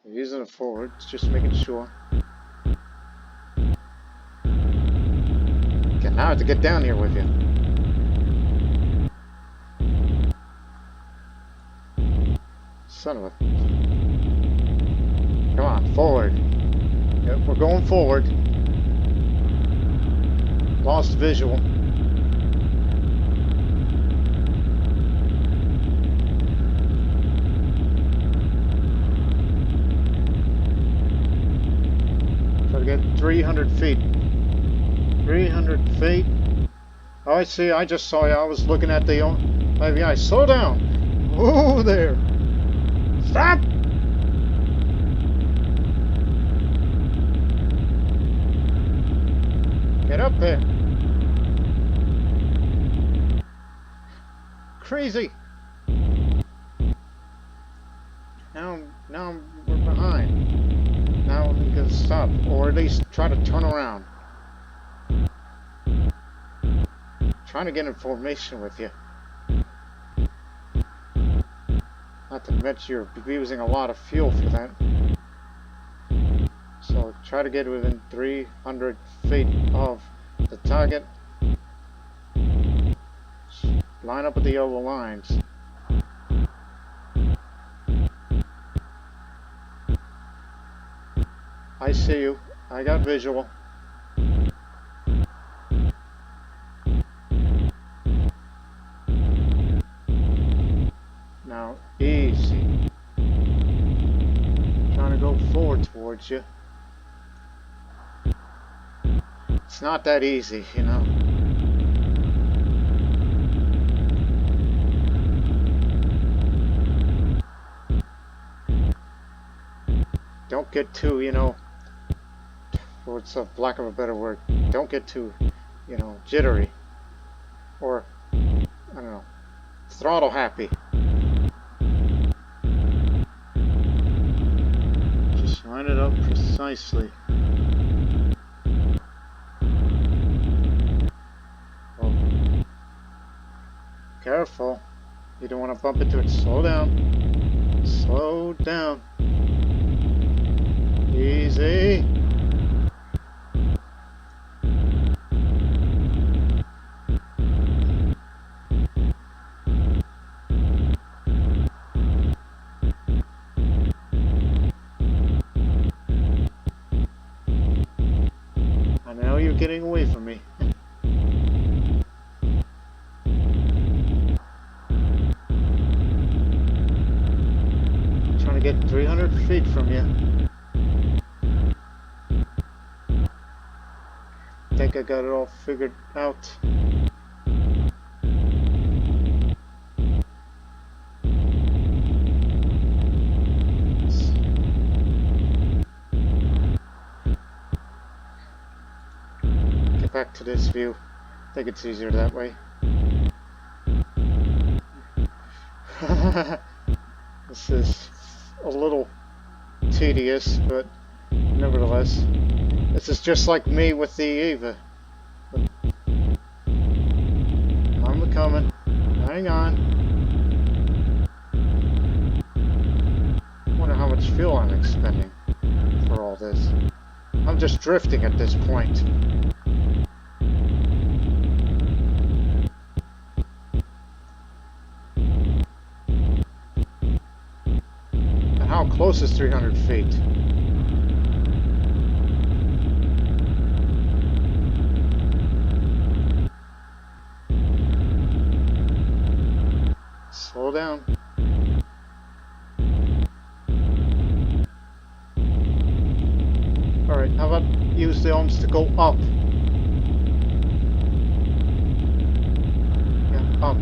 You're using it forward, just making sure. Okay, now I have to get down here with you. Son of a... Come on, forward. Yep, we're going forward. Lost visual. Try to get 300 feet. 300 feet. Oh, I see. I just saw you. I was looking at the... IVI. Slow down. Oh, there. Stop! Get up there. Crazy. Now we're behind. Now we can stop, or at least try to turn around. Trying to get information with you. Not to mention you're using a lot of fuel for that. So try to get within 300 feet of the target. Line up with the yellow lines. I see you. I got visual. Now, easy. Trying to go forward towards you. It's not that easy, you know. Don't get too, you know, for lack of a better word, don't get too, you know, jittery. Or, I don't know, throttle happy. Just line it up precisely. Oh. Careful. You don't want to bump into it. Slow down. Slow down. Easy. I know you're getting away from me. Trying to get 300 feet from you. Think I got it all figured out. Get back to this view. I think it's easier that way. This is a little tedious, but nevertheless, this is just like me with the Eva. I'm coming. Hang on. Wonder how much fuel I'm expending for all this. I'm just drifting at this point. And how close is 300 feet? Slow down. Alright, how about use the ohms to go up? Yeah, up.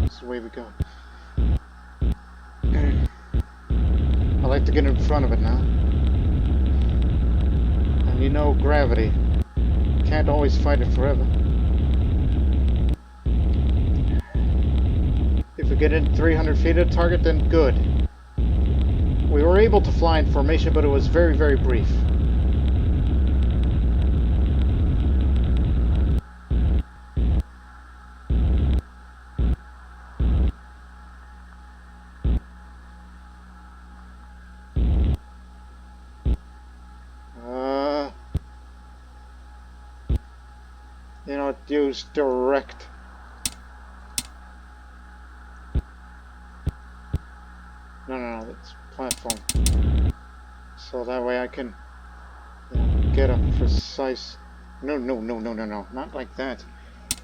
That's the way we go. I like to get in front of it now. And you know gravity. Can't always fight it forever. If we get in 300 feet of target, then good. We were able to fly in formation, but it was very, very brief. You know, use direct. No, that's platform. So that way I can, you know, get a precise. No, not like that.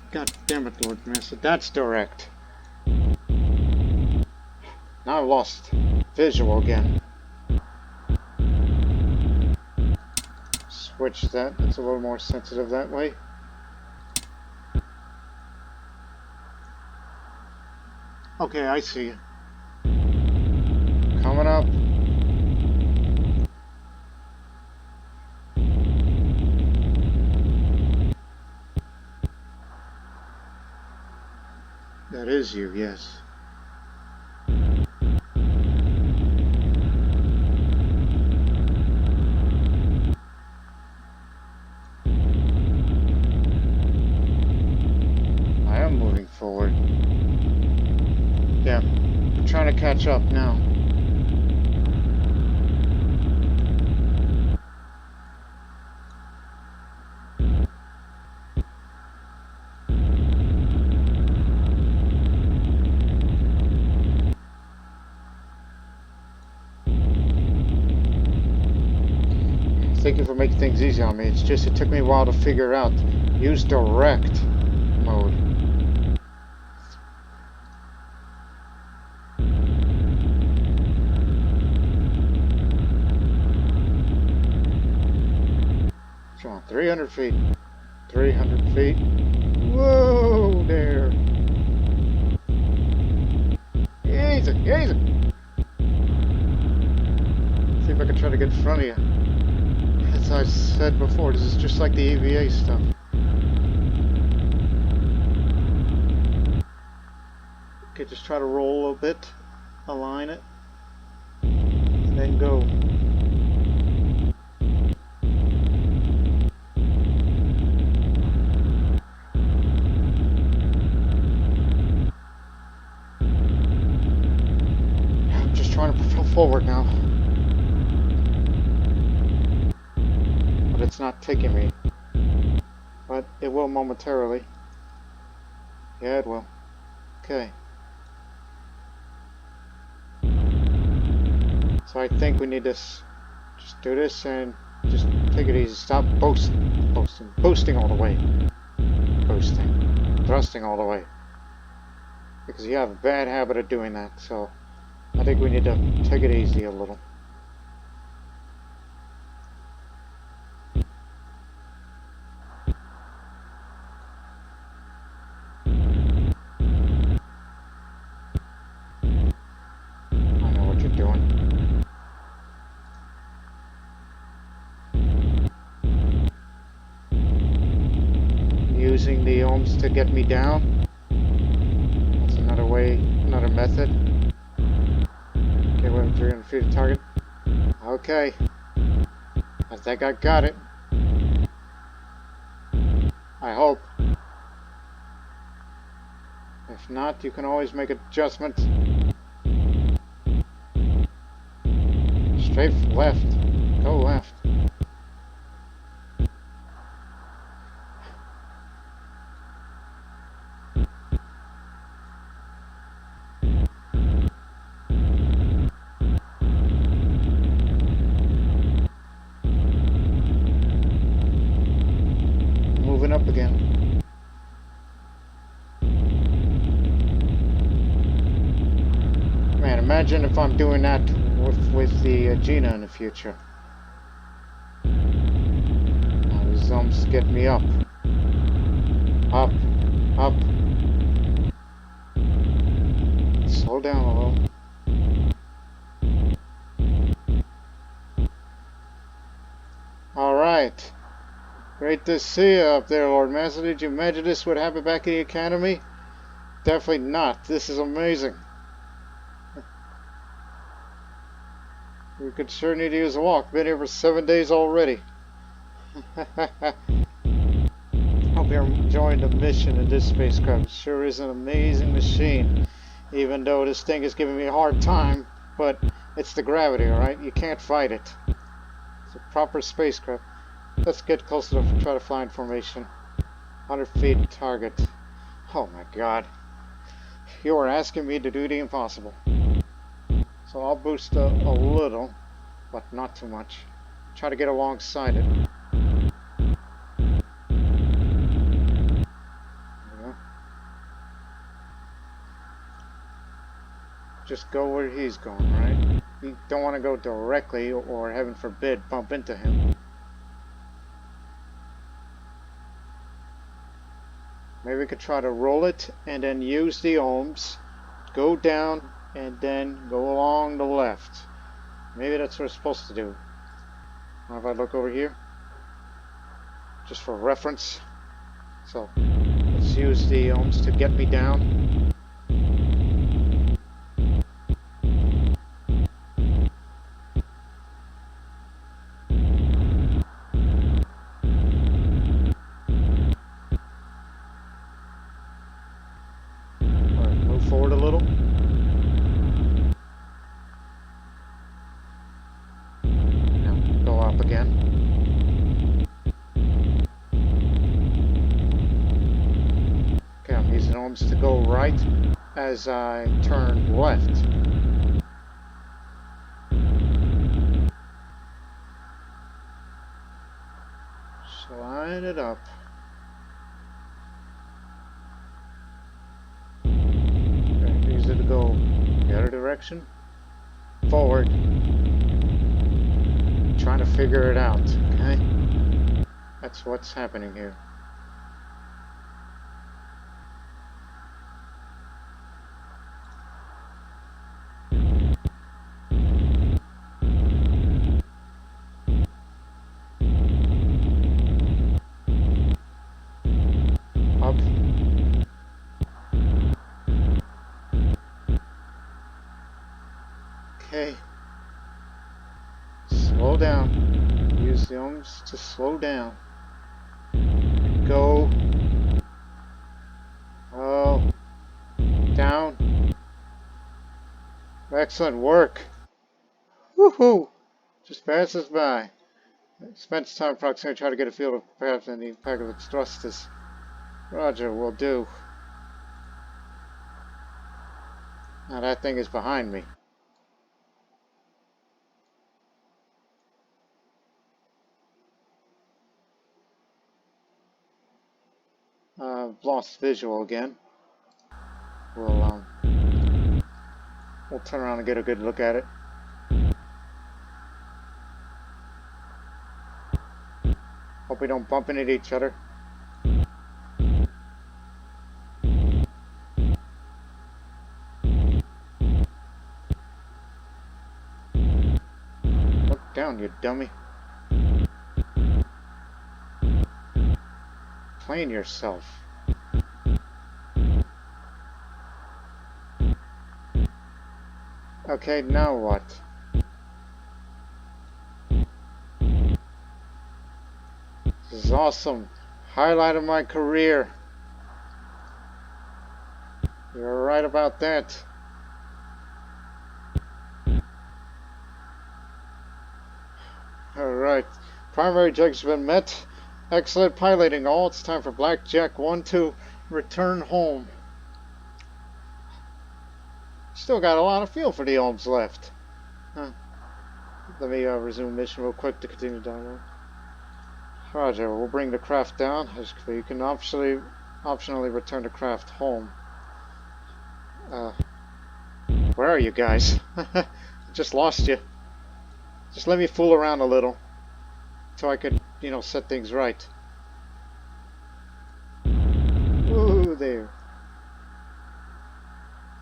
God damn it, Lord Master, that's direct. Now I've lost visual again. Switch that. It's a little more sensitive that way. Okay, I see you. Coming up. That is you, yes. I am moving forward. Yeah, we're trying to catch up now. Thank you for making things easy on me. It's just it took me a while to figure out. Use direct mode. Sean, 300 feet. 300 feet. Whoa there. Easy, easy. See if I can try to get in front of you. As I said before, this is just like the EVA stuff. Okay, just try to roll a little bit, align it, and then go. I'm just trying to propel forward now. But it's not taking me. But it will momentarily. Yeah, it will. Okay. So I think we need this. Just do this and just take it easy. Stop boosting all the way. Thrusting all the way. Because you have a bad habit of doing that. So I think we need to take it easy a little. I know what you're doing. Using the ohms to get me down. That's another way, another method. Okay, we're 300 feet of target. Okay. I think I got it. I hope. If not, you can always make adjustments. Straight left. Go left. Moving up again. Man, imagine if I'm doing that with the Gina in the future. Now these zumps get me up. Up. Up. Slow down a little. Alright. Great to see you up there, Lord Master. Did you imagine this would happen back in the Academy? Definitely not. This is amazing. We could sure need to use a walk. Been here for 7 days already. Hope you're enjoying the mission in this spacecraft. It sure is an amazing machine. Even though this thing is giving me a hard time, but it's the gravity, alright? You can't fight it. It's a proper spacecraft. Let's get closer to try to fly in formation. 100 feet target. Oh my god. You are asking me to do the impossible. So I'll boost a little, but not too much. Try to get alongside it. Just go where he's going, right? You don't want to go directly or, heaven forbid, bump into him. Maybe we could try to roll it and then use the ohms, go down, and then go along the left. Maybe that's what we're supposed to do. If I look over here, just for reference. So let's use the ohms to get me down. Alright, move forward a little. Now go up again. Okay, I'm using ohms to go right as I turn left. Just line it up. Okay, easy to go the other direction. Forward. Trying to figure it out, okay? That's what's happening here. Up. Okay. Slow down. Use the arms to slow down. Go. Oh. Down. Excellent work. Woohoo! Just passes by. Spent time approximately trying to get a feel of perhaps any impact of its thrusters. Roger, will do. Now that thing is behind me. Lost visual again. We'll turn around and get a good look at it. Hope we don't bump into each other. Look down, you dummy. Plane yourself. Okay, now what? This is awesome. Highlight of my career. You're right about that. Alright. Primary objectives have been met. Excellent piloting all. It's time for Blackjack 1 to return home. Still got a lot of fuel for the Olms left. Huh. Let me resume mission real quick to continue dialogue. Roger, we'll bring the craft down. You can optionally return the craft home. Where are you guys? Just lost you. Just let me fool around a little. So I could, set things right. Ooh, there.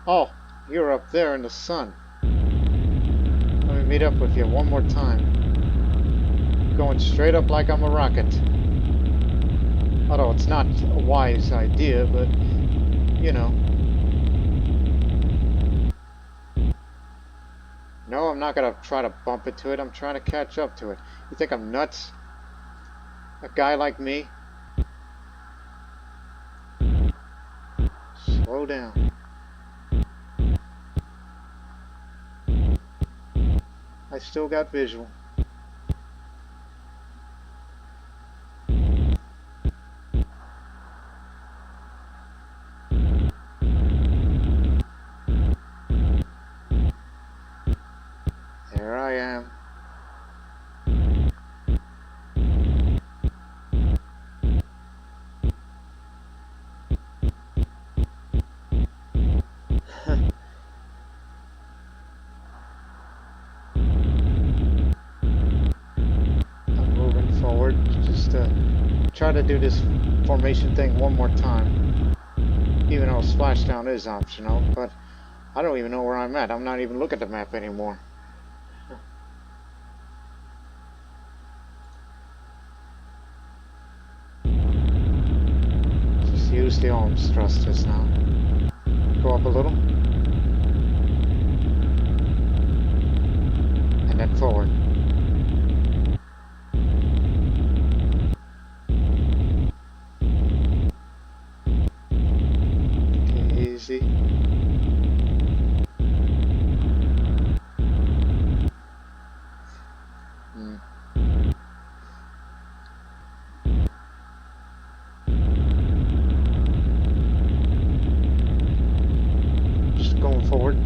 Oh, you're up there in the sun. Let me meet up with you one more time. Going straight up like I'm a rocket. Although it's not a wise idea, but, No, I'm not going to try to bump into it. I'm trying to catch up to it. You think I'm nuts? A guy like me? Slow down. I still got visual. There I am. I'm moving forward. Just try to do this formation thing one more time. Even though splashdown is optional, but I don't even know where I'm at. I'm not even looking at the map anymore. Just use the arms thrusters now. Go up a little. And then forward. Okay, easy. Just going forward.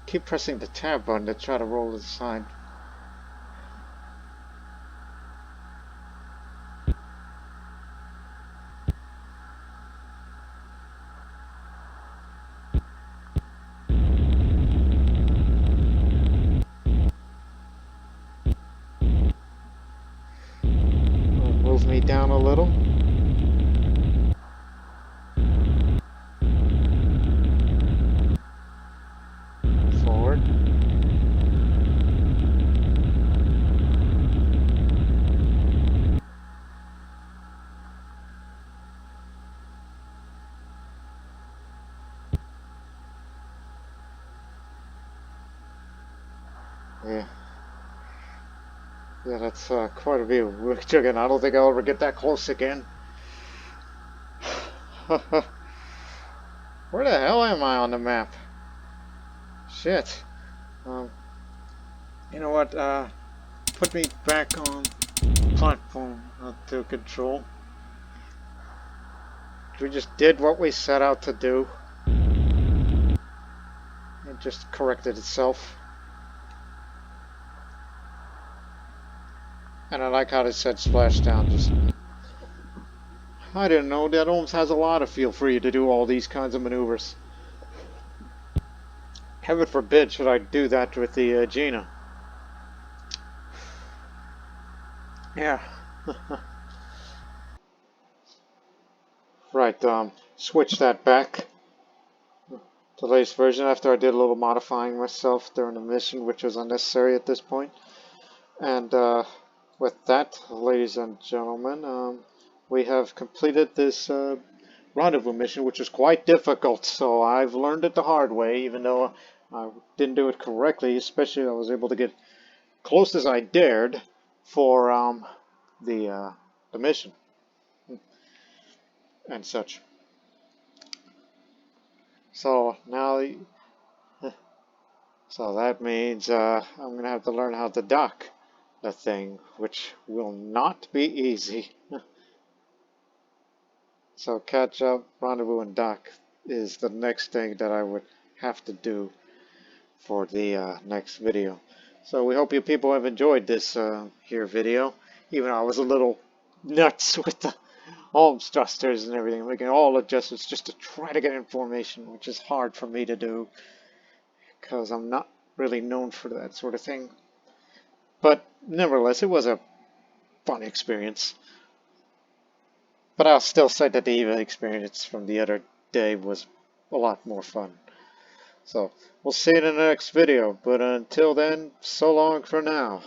keep pressing the tab button to try to roll to the side. Move me down a little. Forward. Yeah. Yeah, that's quite a view. We're chicken. I don't think I'll ever get that close again. Where the hell am I on the map? Shit. Um, you know what? Put me back on platform to control. We just did what we set out to do. It just corrected itself. And I like how they said splashdown. Just, I didn't know that Ohms has a lot of feel for you to do all these kinds of maneuvers. Heaven forbid should I do that with the Gina. Yeah. Right, switch that back to the latest version after I did a little modifying myself during the mission, which was unnecessary at this point. And with that, ladies and gentlemen, we have completed this rendezvous mission, which was quite difficult. So I've learned it the hard way, even though I didn't do it correctly. Especially, I was able to get close as I dared for the mission and such. So now, so that means I'm gonna have to learn how to dock the thing, which will not be easy. So catch up, rendezvous, and dock is the next thing that I would have to do for the next video. So we hope you people have enjoyed this here video, even though I was a little nuts with the Holmes thrusters and everything, making all adjustments just to try to get information, which is hard for me to do because I'm not really known for that sort of thing. But nevertheless, it was a fun experience. But I'll still say that the EVA experience from the other day was a lot more fun. So, we'll see you in the next video, but until then, so long for now.